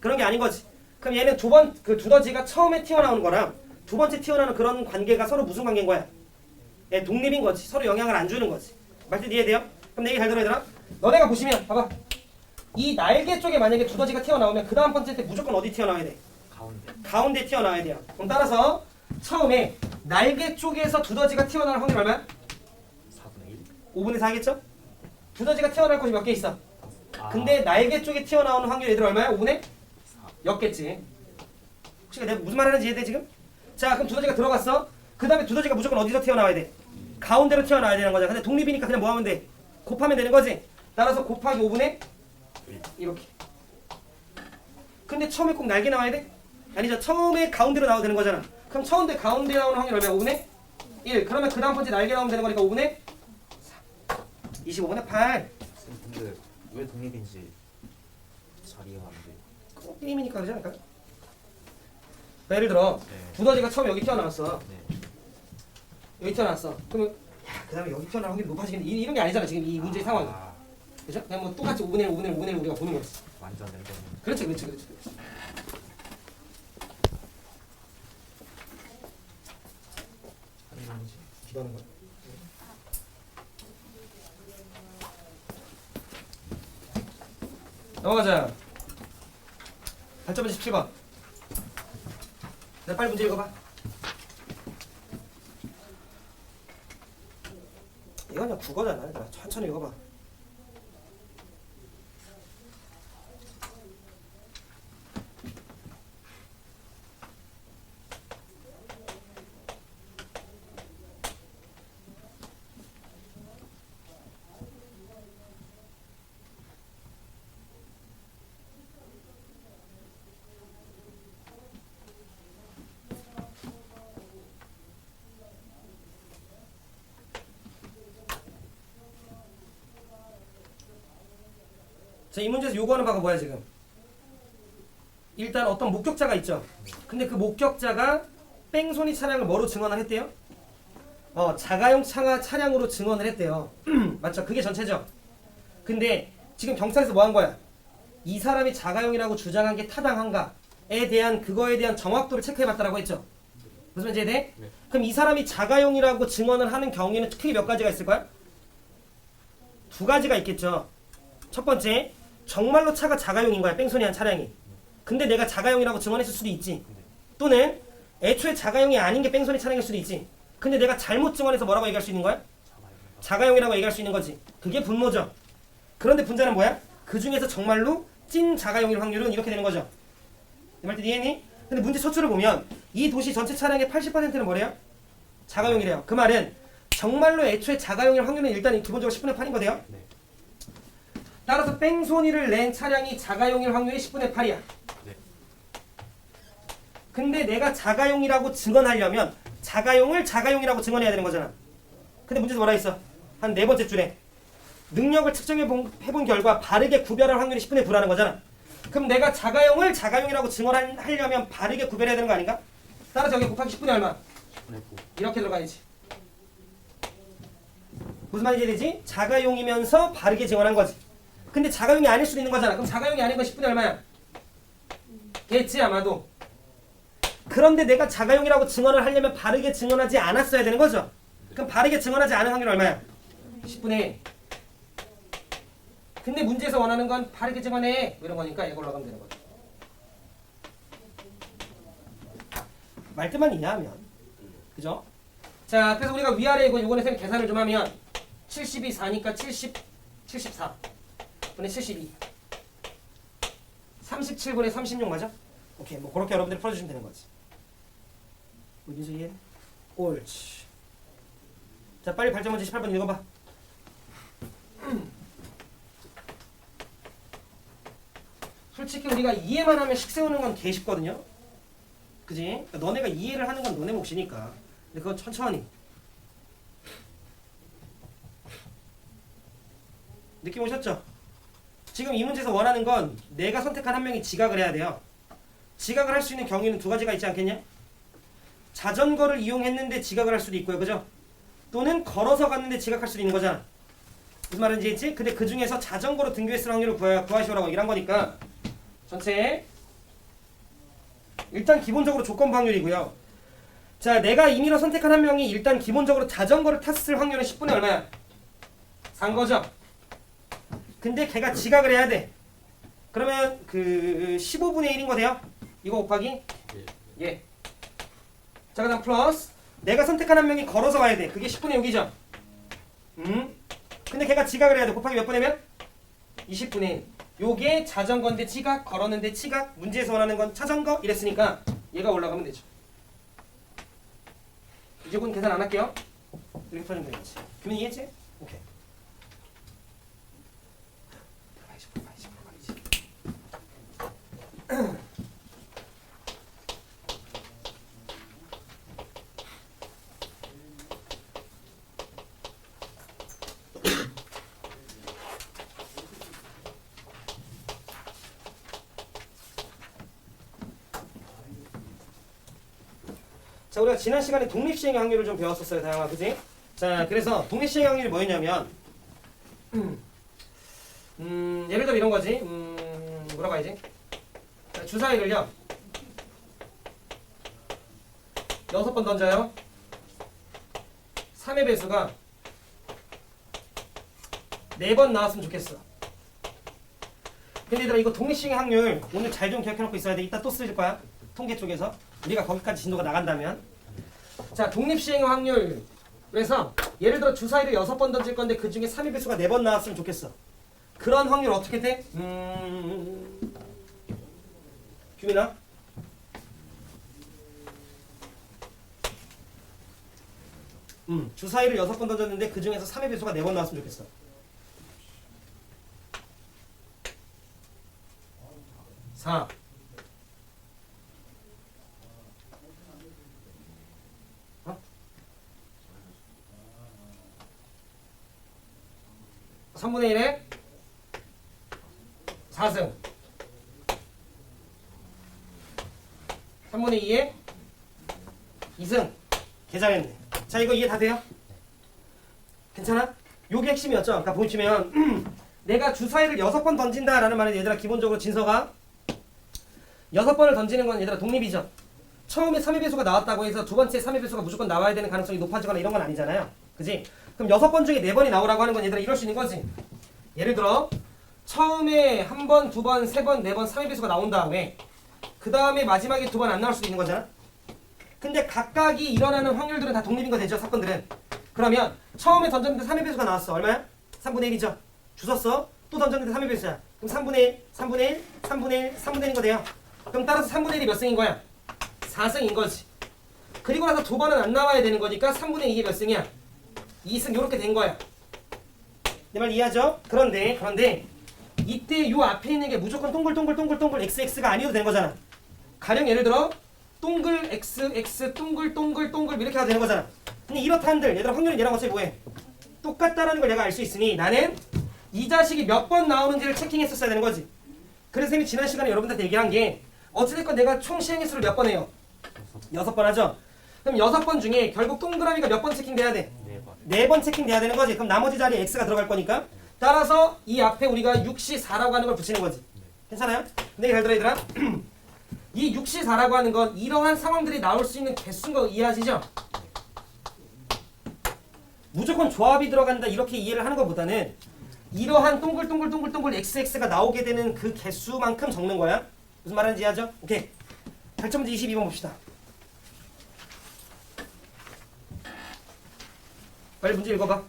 그런 게 아닌 거지. 그럼 얘는 그 두더지가 처음에 튀어나오는 거랑 두 번째 튀어나오는 그런 관계가 서로 무슨 관계인 거야? 예, 독립인 거지. 서로 영향을 안 주는 거지. 말뜻 이해돼요? 그럼 내 얘기 잘 들어 얘들아. 너네가 보시면 봐봐. 이 날개 쪽에 만약에 두더지가 튀어나오면 그 다음 번째 때 무조건 어디 튀어나와야 돼? 가운데 튀어나와야 돼요. 그럼 따라서 처음에 날개 쪽에서 두더지가 튀어나올 확률 얼마야? 4분의 1. 5분의 4겠죠? 두더지가 튀어나올 곳이 몇 개 있어? 근데 날개 쪽에 튀어나오는 확률 얘들 얼마야? 5분의? 4였겠지. 혹시 내가 무슨 말 하는지 이해돼 지금? 자, 그럼 두더지가 들어갔어. 그 다음에 두더지가 무조건 어디서 튀어나와야 돼? 가운데로 튀어나와야 되는 거잖아. 근데 독립이니까 그냥 뭐 하면 돼? 곱하면 되는 거지. 따라서 곱하기 5분의? 이렇게. 근데 처음에 꼭 날개 나와야 돼? 아니죠. 처음에 가운데로 나와도 되는 거잖아. 그럼 처음에 가운데 나오는 확률 얼마야? 5분의? 1. 그러면 그 다음 번째 날개 나오면 되는 거니까 5분의? 4. 25분의 8. 근데 왜 독립인지 잘 이해가 안 돼. 꼭 게임이니까 그러지 않을까? 예를 들어 두더지가 처음에 여기 튀어나왔어. 네. 여기 튀어나왔어. 그러면 야, 그 다음에 여기 튀어나올 확률이 높아지겠네. 이런 게 아니잖아 지금 이 문제의 상황이. 그죠? 그냥 뭐 똑같이 5분의 1, 5분의 1, 5분의 1 우리가 보는 거지. 완전 랜덤. 그렇지. 기도하는 거야. 넘어가자. 8.번 17번. 내 빨리 문제 읽어봐. 이건 그냥 국어잖아. 얘들아. 천천히 읽어봐. 자, 이 문제에서 요거는 봐가 뭐야 지금? 일단 어떤 목격자가 있죠. 근데 그 목격자가 뺑소니 차량을 뭐로 증언을 했대요? 자가용 차량으로 증언을 했대요. 맞죠? 그게 전체죠. 근데 지금 경찰에서 뭐 한 거야? 이 사람이 자가용이라고 주장한 게 타당한가에 대한 그거에 대한 정확도를 체크해봤다라고 했죠. 무슨 말인지 이해돼? 네. 그럼 이 사람이 자가용이라고 증언을 하는 경우에는 크게 몇 가지가 있을 거야? 두 가지가 있겠죠. 첫 번째, 정말로 차가 자가용인 거야. 뺑소니한 차량이. 근데 내가 자가용이라고 증언했을 수도 있지. 또는 애초에 자가용이 아닌 게 뺑소니 차량일 수도 있지. 근데 내가 잘못 증언해서 뭐라고 얘기할 수 있는 거야? 자가용이라고 얘기할 수 있는 거지. 그게 분모죠. 그런데 분자는 뭐야? 그 중에서 정말로 찐 자가용일 확률은 이렇게 되는 거죠. 이 말 뜻 이해했니? 근데 문제 첫 줄을 보면 이 도시 전체 차량의 80%는 뭐래요? 자가용이래요. 그 말은 정말로 애초에 자가용일 확률은 일단 기본적으로 10분의 8인 거대요. 네. 따라서 뺑소니를 낸 차량이 자가용일 확률이 10분의 8이야. 네. 근데 내가 자가용이라고 증언하려면 자가용을 자가용이라고 증언해야 되는 거잖아. 근데 문제에서 뭐라 했어? 한 네 번째 줄에 능력을 측정해본 결과 바르게 구별할 확률이 10분의 9라는 거잖아. 그럼 내가 자가용을 자가용이라고 증언하려면 바르게 구별해야 되는 거 아닌가? 따라서 여기 곱하기 10분의 얼마? 10분의 9. 이렇게 들어가야지. 무슨 말인지 되지? 자가용이면서 바르게 증언한 거지. 근데 자가용이 아닐 수도 있는 거잖아. 그럼 자가용이 아닌 건 10분의 얼마야? 겠지 아마도. 그런데 내가 자가용이라고 증언을 하려면 바르게 증언하지 않았어야 되는 거죠. 그럼 바르게 증언하지 않은 확률 얼마야? 10분의 1. 근데 문제에서 원하는 건 바르게 증언해 이런 거니까 이걸로 가면 되는 거죠. 말뜻만 이해하면 그죠? 자, 그래서 우리가 위아래 요번에 쌤 계산을 좀 하면 70이 4니까 74 분의 72 37분의 36 맞아? 오케이, 뭐 그렇게 여러분들이 풀어주시면 되는 거지. 민수 이해? 옳지. 자, 빨리 발전문제 18번 읽어봐. 솔직히 우리가 이해만 하면 식 세우는 건 개 쉽거든요. 그지? 그러니까 너네가 이해를 하는 건 너네 몫이니까. 근데 그건 천천히. 느낌 오셨죠? 지금 이 문제에서 원하는 건 내가 선택한 한 명이 지각을 해야 돼요. 지각을 할 수 있는 경위는 두 가지가 있지 않겠냐? 자전거를 이용했는데 지각을 할 수도 있고요. 그죠? 또는 걸어서 갔는데 지각할 수도 있는 거잖아. 무슨 말인지 했지? 근데 그 중에서 자전거로 등교했을 확률을 구하시오라고 얘기를 한 거니까 전체 일단 기본적으로 조건부 확률이고요. 자, 내가 임의로 선택한 한 명이 일단 기본적으로 자전거를 탔을 확률은 10분의 얼마야? 산 거죠? 근데 걔가 지각을 해야 돼. 그러면 그 15분의 1인 거 돼요? 이거 곱하기? 예. 자, 그 다음 플러스 내가 선택한 한 명이 걸어서 와야 돼. 그게 10분의 6이죠? 근데 걔가 지각을 해야 돼. 곱하기 몇 분의 몇? 20분의 1. 요게 자전거인데 지각, 걸었는데 지각, 문제에서 원하는 건 자전거 이랬으니까 얘가 올라가면 되죠. 이제군 계산 안 할게요. 이렇게 풀어주면 되겠지. 규민 이해했지? 오케이. 들어가야지. 자, 우리가 지난 시간에 독립시행의 확률을 좀 배웠었어요, 다양아, 그지? 자, 그래서 독립시행의 확률이 뭐였냐면, 예를 들어 이런 거지, 뭐라고 해야지? 자, 주사위를요, 6번 던져요. 3의 배수가 4번 나왔으면 좋겠어. 근데 얘들아, 이거 독립시행의 확률 오늘 잘 좀 기억해놓고 있어야 돼. 이따 또 쓰일 거야, 통계 쪽에서. 우리가 거기까지 진도가 나간다면. 자, 독립시행의 확률에서 예를 들어 주사위를 6번 던질 건데 그 중에 3의 배수가 4번 나왔으면 좋겠어. 그런 확률 어떻게 돼? 규민아? 주사위를 6번 던졌는데 그 중에서 3의 배수가 4번 나왔으면 좋겠어. 4. 어? 3분의 1에 4승 3분의 2에 2승 계좌했네. 자 이거 이해 다 돼요? 괜찮아? 요게 핵심이었죠. 그러니까 보시면 내가 주사위를 6번 던진다라는 말은 얘들아 기본적으로 진서가 6번을 던지는 건 얘들아 독립이죠. 처음에 3의 배수가 나왔다고 해서 두 번째 3의 배수가 무조건 나와야 되는 가능성이 높아지거나 이런 건 아니잖아요. 그지? 그럼 6번 중에 4번이 나오라고 하는 건 얘들아 이럴 수 있는 거지. 예를 들어 처음에 1번, 2번, 3번, 4번 3의 배수가 나온 다음에 그 다음에 마지막에 2번 안 나올 수도 있는 거잖아. 근데 각각이 일어나는 확률들은 다 독립인 거 되죠. 사건들은. 그러면 처음에 던졌는데 3의 배수가 나왔어. 얼마야? 3분의 1이죠. 주웠어. 또 던졌는데 3의 배수야. 그럼 3분의 1, 3분의 1, 3분의 1, 3분의 1인 거 돼요. 그럼 따라서 3분의 1이 몇 승인 거야? 4승인 거지. 그리고 나서 2번은 안 나와야 되는 거니까 3분의 2게 몇 승이야? 2승 요렇게 된 거야. 내 말 이해하죠? 그런데 이때 요 앞에 있는 게 무조건 동글 XX가 아니어도 되는 거잖아. 가령 예를 들어 동글 XX 동글 이렇게 해도 되는 거잖아. 근데 이렇다 한들 얘들아 확률은 얘랑 어차피 뭐해? 똑같다라는 걸 내가 알 수 있으니 나는 이 자식이 몇 번 나오는지를 체킹했었어야 되는 거지. 그래서 쌤이 지난 시간에 여러분들한테 얘기한 게 어찌됐건 내가 총 시행횟수를 몇 번 해요? 6번 하죠? 그럼 6번 중에 결국 동그라미가 몇 번 체킹돼야 돼? 4번 체킹돼야 되는 거지. 그럼 나머지 자리에 X가 들어갈 거니까 따라서 이 앞에 우리가 6시4라고 하는 걸 붙이는 거지. 괜찮아요? 근데 잘 들어 얘들아. 이 6시4라고 하는 건 이러한 상황들이 나올 수 있는 개수인 거 이해하시죠? 무조건 조합이 들어간다 이렇게 이해를 하는 것보다는 이러한 동글 XX가 나오게 되는 그 개수만큼 적는 거야. 무슨 말하는지 이해하죠? 오케이. 발전문제 22번 봅시다. 빨리 문제 읽어봐.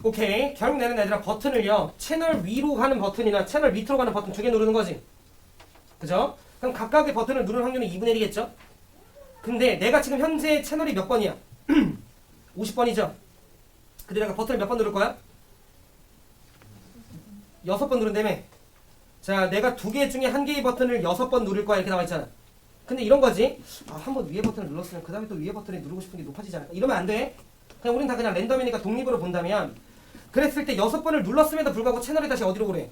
오케이. 결국 내는 얘들아 버튼을요. 채널 위로 가는 버튼이나 채널 밑으로 가는 버튼 2개 누르는 거지. 그죠? 그럼 각각의 버튼을 누르는 확률은 2분의 1이겠죠? 근데 내가 지금 현재 채널이 몇 번이야? 50번이죠? 근데 내가 버튼을 몇 번 누를 거야? 6번 누른다며. 자, 내가 2개 중에 1개의 버튼을 6번 누를 거야 이렇게 나와 있잖아. 근데 이런 거지. 아, 한번 위에 버튼을 눌렀으면 그 다음에 또 위에 버튼을 누르고 싶은 게 높아지지 않을까? 이러면 안 돼. 그냥 우린 다 그냥 랜덤이니까 독립으로 본다면 그랬을 때 6번을 눌렀음에도 불구하고 채널이 다시 어디로 오래?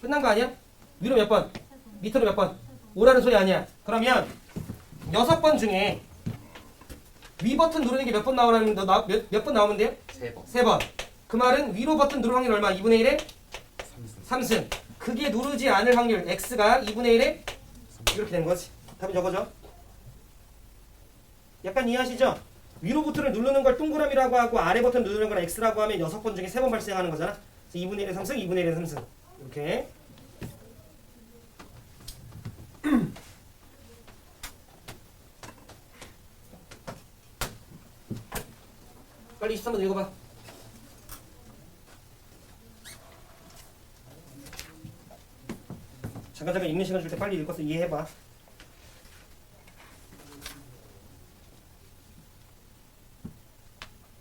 끝난 거 아니야? 위로 몇 번? 밑으로 몇 번? 오라는 소리 아니야. 그러면 6번 중에 위 버튼 누르는 게 몇 번 나오라는 몇 번 나오면 돼요? 3번. 3번. 그 말은 위로 버튼 누를 확률 얼마? 2분의 1에 3승. 3승. 그게 누르지 않을 확률 X가 2분의 1에 이렇게 되는 거지. 답은 저거죠. 약간 이해하시죠? 위로 버튼을 누르는 걸 동그라미라고 하고 아래 버튼 누르는 걸 X라고 하면 6번 중에 3번 발생하는 거잖아. 그래서 2분의 1에 3승, 2분의 1에 3승. 이렇게. 빨리 23번 읽어봐. 잠깐 읽는 시간 줄 때 빨리 읽어서 이해해봐.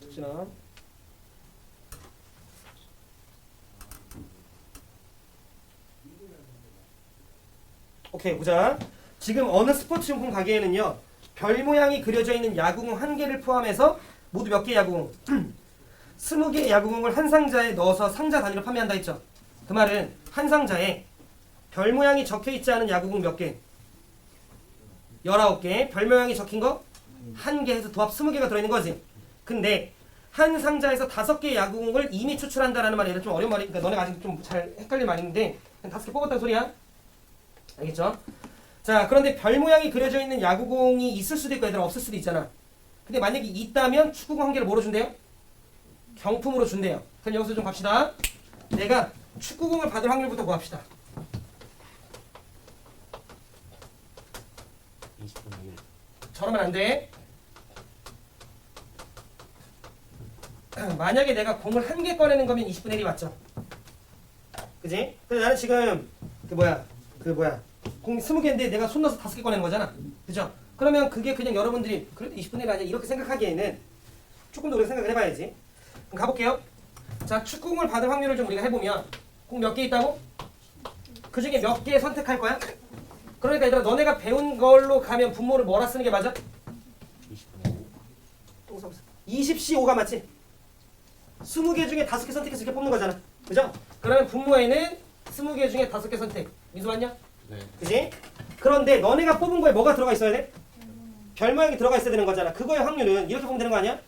혹시나 오케이 보자. 지금 어느 스포츠용품 가게에는요 별 모양이 그려져 있는 야구공 1개를 포함해서 모두 몇 개의 야구공? 20개의 야구공을 한 상자에 넣어서 상자 단위로 판매한다 했죠. 그 말은 한 상자에 별 모양이 적혀있지 않은 야구공 몇 개? 19개. 별 모양이 적힌 거 1개 해서 도합 20개가 들어있는 거지. 근데 한 상자에서 5개의 야구공을 이미 추출한다라는 말이 좀 어려운 말이니까 너네가 아직 좀 잘 헷갈릴 말인데 5개 뽑았다는 소리야. 알겠죠? 자, 그런데 별 모양이 그려져 있는 야구공이 있을 수도 있고 얘들아 없을 수도 있잖아. 근데 만약에 있다면 축구공 1개를 뭐로 준대요? 경품으로 준대요. 그럼 여기서 좀 갑시다. 내가 축구공을 받을 확률부터 구합시다. 20분의 1. 저러면 안 돼. 만약에 내가 공을 1개 꺼내는 거면 20분의 1이 맞죠? 그지? 근데 나는 지금 공 20개인데 내가 손 넣어서 5개 꺼내는 거잖아. 그죠? 그러면 그게 그냥 여러분들이 그래도 20분의 1 아니야 이렇게 생각하기에는 조금 더 오래 생각을 해봐야지. 그럼 가볼게요. 자, 축구공을 받을 확률을 좀 우리가 해보면 공 몇 개 있다고? 그 중에 몇 개 선택할 거야? 그러니까 얘들아 너네가 배운 걸로 가면 분모를 뭐라 쓰는 게 맞아? 20분의 5. 20C5가 맞지? 20개 중에 5개 선택해서 이렇게 뽑는 거잖아. 그죠? 그러면 분모에는 20개 중에 5개 선택. 민수 맞냐? 네. 그지? 그런데 너네가 뽑은 거에 뭐가 들어가 있어야 돼? 별 모양이 들어가 있어야 되는 거잖아. 그거의 확률은 이렇게 보면 되는 거 아니야?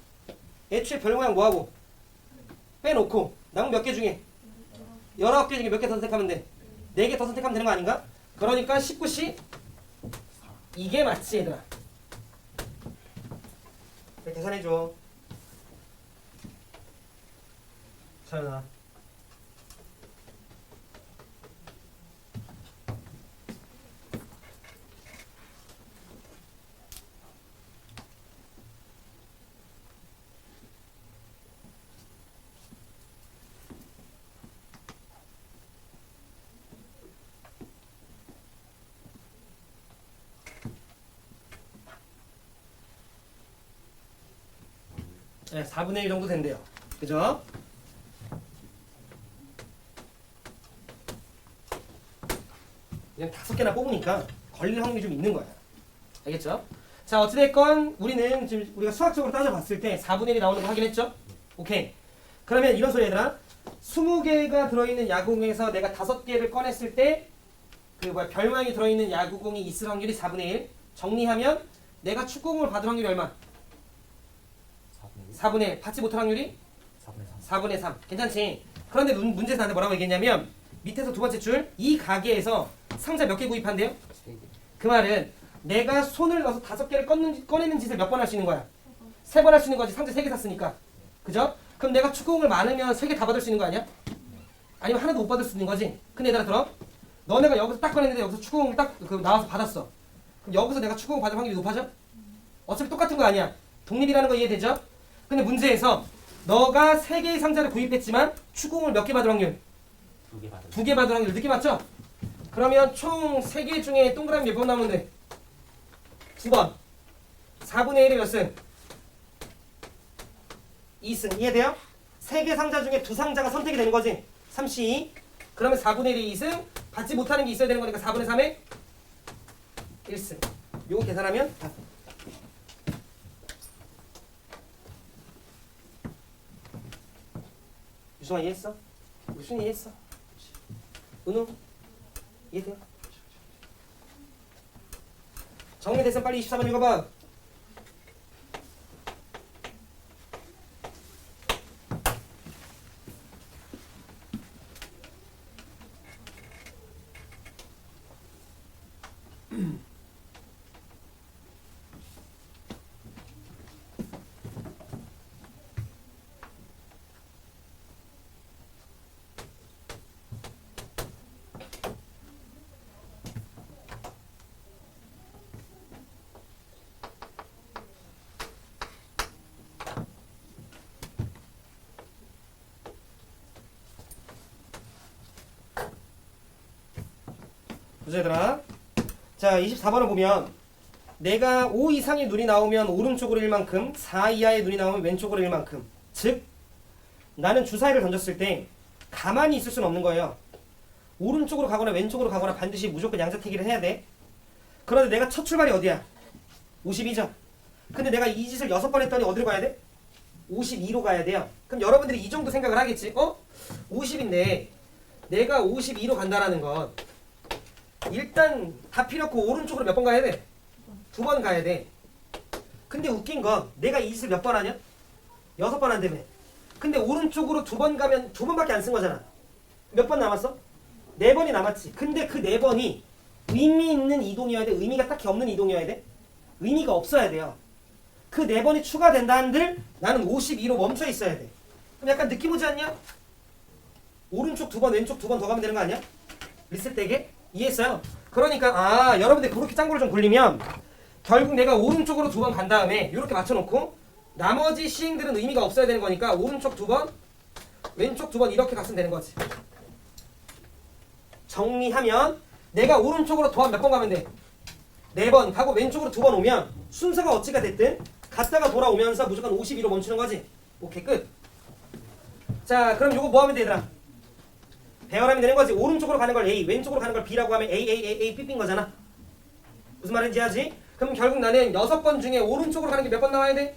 애초에 별 모양 뭐하고? 빼놓고 남은 몇 개 중에? 19개 중에 몇 개 더 선택하면 돼? 4개 더 선택하면 되는 거 아닌가? 그러니까 19C 이게 맞지 얘들아. 계산해줘. 차연아. 네, 4분의 1 정도 된대요. 그죠? 그냥 5개나 뽑으니까 걸릴 확률이 좀 있는 거야. 알겠죠? 자, 어찌됐건 우리는 지금 우리가 수학적으로 따져봤을 때 4분의 1이 나오는 거 확인했죠? 오케이. 그러면 이런 소리 얘들아. 20개가 들어있는 야구공에서 내가 5개를 꺼냈을 때 그 별 모양이 들어있는 야구공이 있을 확률이 4분의 1. 정리하면 내가 축구공을 받을 확률이 얼마? 4분의 1. 받지 못할 확률이? 4분의 3. 괜찮지? 그런데 문제에서 나한테 뭐라고 얘기했냐면 밑에서 두 번째 줄 이 가게에서 상자 몇 개 구입한대요? 3개. 그 말은 내가 손을 넣어서 5개를 꺼내는 짓을 몇 번 할 수 있는 거야? 3번 할 수 있는 거지. 상자 3개 샀으니까. 그죠? 그럼 내가 축구공을 많으면 3개 다 받을 수 있는 거 아니야? 아니면 하나도 못 받을 수 있는 거지. 근데 얘들아 들어. 너네가 여기서 딱 꺼냈는데 여기서 축구공을 딱 나와서 받았어. 그럼 여기서 내가 축구공 받을 확률이 높아져? 어차피 똑같은 거 아니야. 독립이라는 거 이해되죠? 근데 문제에서 너가 3개의 상자를 구입했지만 축구공을 몇 개 받을 확률? 2개 받을. 2개 받을 확률 늦게 맞죠? 그러면 총 3개 중에 동그라미 몇 번 나오면 돼? 2번. 4분의 1이 몇 승? 2승. 이해돼요? 3개 상자 중에 2상자가 선택이 되는 거지. 3C2. 그러면 4분의 1이 2승. 받지 못하는 게 있어야 되는 거니까 4분의 3에 1승. 요거 계산하면 답. 유승아 이해했어? 유승이 이해했어? 은우? 이해돼요? 정리됐으면 빨리 24번 읽어봐. 보자 얘들아. 자 24번을 보면 내가 5 이상의 눈이 나오면 오른쪽으로 1만큼 4 이하의 눈이 나오면 왼쪽으로 1만큼. 즉 나는 주사위를 던졌을 때 가만히 있을 수는 없는 거예요. 오른쪽으로 가거나 왼쪽으로 가거나 반드시 무조건 양자택일을 해야 돼. 그런데 내가 첫 출발이 어디야? 52죠. 근데 내가 이 짓을 6번 했더니 어디로 가야 돼? 52로 가야 돼요. 그럼 여러분들이 이 정도 생각을 하겠지. 50인데 내가 52로 간다라는 건 일단 다 필요 없고 오른쪽으로 몇 번 가야 돼? 2번 가야 돼. 근데 웃긴 건 내가 이 짓을 몇 번 하냐? 6번 한다며. 근데 오른쪽으로 2번 가면 2번밖에 안 쓴 거잖아. 몇 번 남았어? 4번이 남았지. 근데 그 4번이 의미 있는 이동이어야 돼? 의미가 딱히 없는 이동이어야 돼? 의미가 없어야 돼요. 그 4번이 추가된다 한들 나는 52로 멈춰 있어야 돼. 그럼 약간 느낌 오지 않냐? 오른쪽 2번 왼쪽 2번 더 가면 되는 거 아니야? 리셋되게? 이해했어요? 그러니까 여러분들 그렇게 짱구를 좀 굴리면 결국 내가 오른쪽으로 2번 간 다음에 이렇게 맞춰놓고 나머지 시행들은 의미가 없어야 되는 거니까 오른쪽 2번 왼쪽 2번 이렇게 갔으면 되는 거지. 정리하면 내가 오른쪽으로 도안 몇 번 가면 돼? 4번 가고 왼쪽으로 2번 오면 순서가 어찌가 됐든 갔다가 돌아오면서 무조건 52로 멈추는 거지. 오케이 끝. 자 그럼 요거 뭐 하면 되더라? 배열하면 되는 거지. 오른쪽으로 가는 걸 A, 왼쪽으로 가는 걸 B라고 하면 A, B인 거잖아. 무슨 말인지 하지? 그럼 결국 나는 6번 중에 오른쪽으로 가는 게 몇 번 나와야 돼?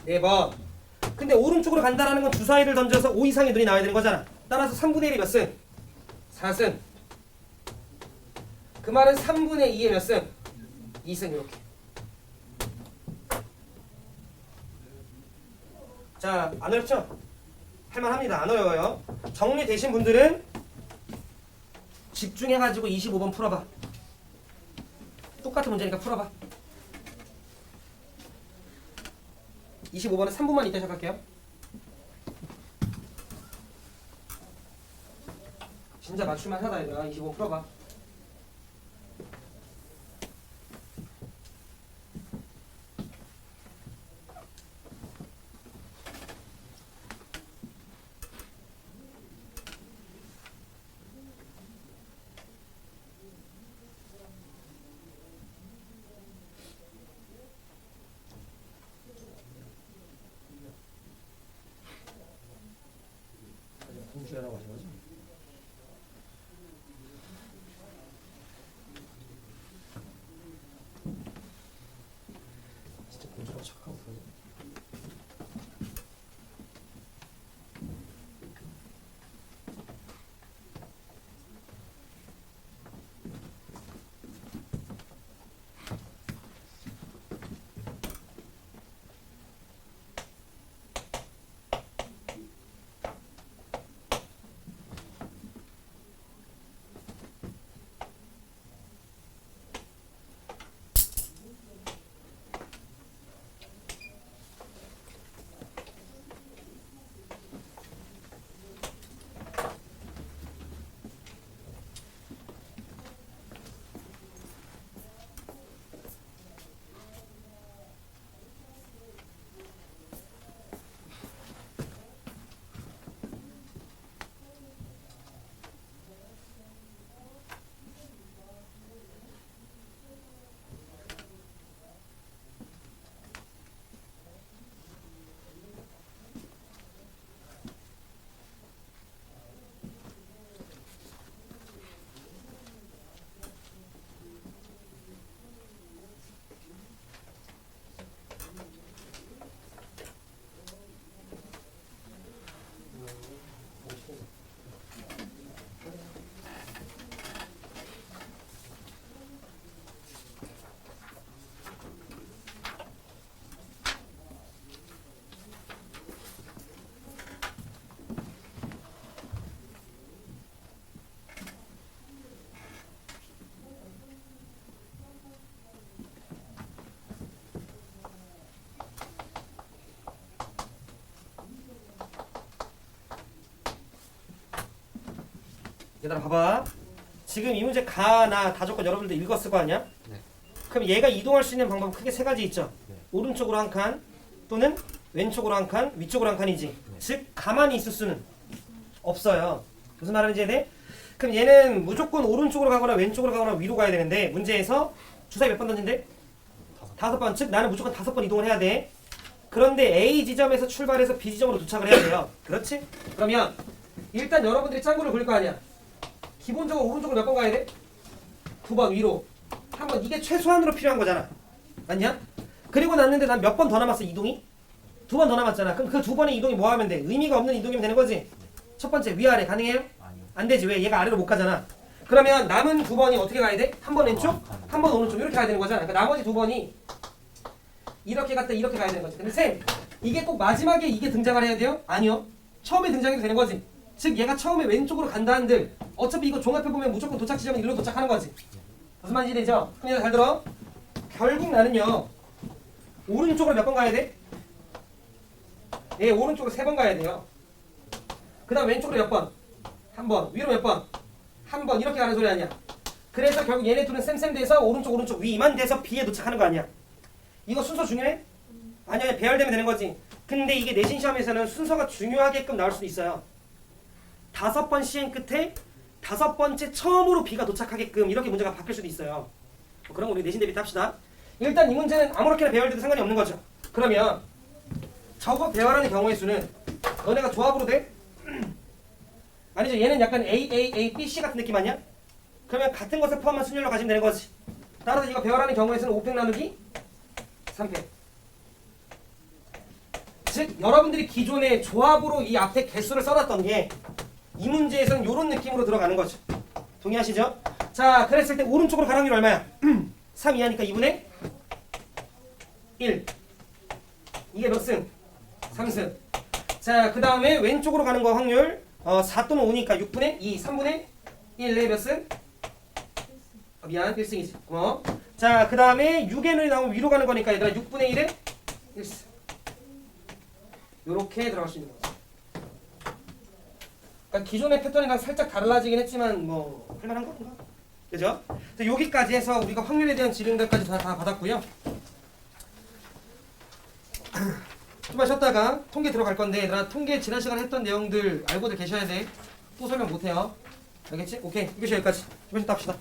4번. 근데 오른쪽으로 간다라는 건 주사위를 던져서 5 이상의 눈이 나와야 되는 거잖아. 따라서 3분의 1이 몇 승? 4승. 그 말은 3분의 2의 몇 승? 2승 이렇게. 자, 안 어렵죠? 할만합니다. 안 어려워요. 정리되신 분들은 집중해가지고 25번 풀어봐. 똑같은 문제니까 풀어봐. 25번은 3분만 이따 시작할게요. 진짜 맞출만 하다 얘들아. 25번 풀어봐. 공주하라고 하신 거지? 진짜 공주라고 착하고 그러지? 얘들아 봐봐. 지금 이 문제 가나 다조건 여러분들 읽었을 거 아니야? 네. 그럼 얘가 이동할 수 있는 방법은 크게 세 가지 있죠. 네. 오른쪽으로 한 칸, 또는 왼쪽으로 한 칸, 위쪽으로 한 칸이지. 네. 즉 가만히 있을 수는 없어요. 무슨 말인지 이해돼? 그럼 얘는 무조건 오른쪽으로 가거나 왼쪽으로 가거나 위로 가야 되는데 문제에서 주사위 몇 번 던진대? 5번. 즉 나는 무조건 5번 이동을 해야 돼. 그런데 A 지점에서 출발해서 B 지점으로 도착을 해야 돼요. 그렇지? 그러면 일단 여러분들이 짱구를 굴릴 거 아니야. 기본적으로 오른쪽으로 몇 번 가야 돼? 2번 위로. 한 번. 이게 최소한으로 필요한 거잖아. 맞냐? 그리고 났는데 난 몇 번 더 남았어 이동이? 2번 더 남았잖아. 그럼 그 2번의 이동이 뭐 하면 돼? 의미가 없는 이동이면 되는 거지? 첫 번째 위아래 가능해요? 아니요. 안 되지. 왜? 얘가 아래로 못 가잖아. 그러면 남은 2번이 어떻게 가야 돼? 한 번 왼쪽, 한 번 오른쪽 이렇게 가야 되는 거잖아. 그러니까 나머지 2번이 이렇게 갔다 이렇게 가야 되는 거지. 근데 쌤, 이게 꼭 마지막에 이게 등장을 해야 돼요? 아니요. 처음에 등장해도 되는 거지. 즉 얘가 처음에 왼쪽으로 간다 한들 어차피 이거 종합해보면 무조건 도착 지점은 일로 도착하는 거지. 무슨 말인지 되죠? 그럼 얘들 잘 들어. 결국 나는요 오른쪽으로 몇 번 가야 돼? 예, 오른쪽으로 3번 가야 돼요. 그 다음 왼쪽으로 몇 번? 한 번. 위로 몇 번? 한 번. 이렇게 가는 소리 아니야. 그래서 결국 얘네 둘은 쌤쌤 돼서 오른쪽 위만 돼서 B에 도착하는 거 아니야. 이거 순서 중요해? 아니야. 배열되면 되는 거지. 근데 이게 내신 시험에서는 순서가 중요하게끔 나올 수도 있어요. 5번 시행 끝에 5번째 처음으로 B가 도착하게끔 이렇게 문제가 바뀔 수도 있어요. 그런 거 우리 내신 대비 때 합시다. 일단 이 문제는 아무렇게나 배열돼도 상관이 없는 거죠. 그러면 저거 배열하는 경우의 수는 너네가 조합으로 돼? 아니죠. 얘는 약간 A, A, A, B, C 같은 느낌 아니야? 그러면 같은 것을 포함한 순열로 가시면 되는 거지. 따라서 이거 배열하는 경우에서는 5팩 나누기 3팩. 즉 여러분들이 기존에 조합으로 이 앞에 개수를 써놨던 게 이 문제에서는 이런 느낌으로 들어가는 거죠. 동의하시죠? 자, 그랬을 때 오른쪽으로 가는 확률 얼마야? 3 이하니까 2분의 1. 이게 몇 승? 3승. 자, 그 다음에 왼쪽으로 가는 거 확률 4 또는 5니까 6분의 2, 3분의 1, 내 몇 승? 미안, 1승이지. 고마워. 자, 그 다음에 6의 눈이 나오면 위로 가는 거니까 얘들아 6분의 1에 1승. 요렇게 들어갈 수 있는 거지. 그러니까 기존의 패턴이랑 살짝 달라지긴 했지만 뭐 할만한 건가? 그죠? 자, 여기까지 해서 우리가 확률에 대한 지름들까지 다 받았고요. 좀만 쉬었다가 통계 들어갈 건데 얘들아 통계 지난 시간에 했던 내용들 알고들 계셔야 돼. 또 설명 못해요. 알겠지? 오케이. 이것이 여기까지. 이번 시간 합시다.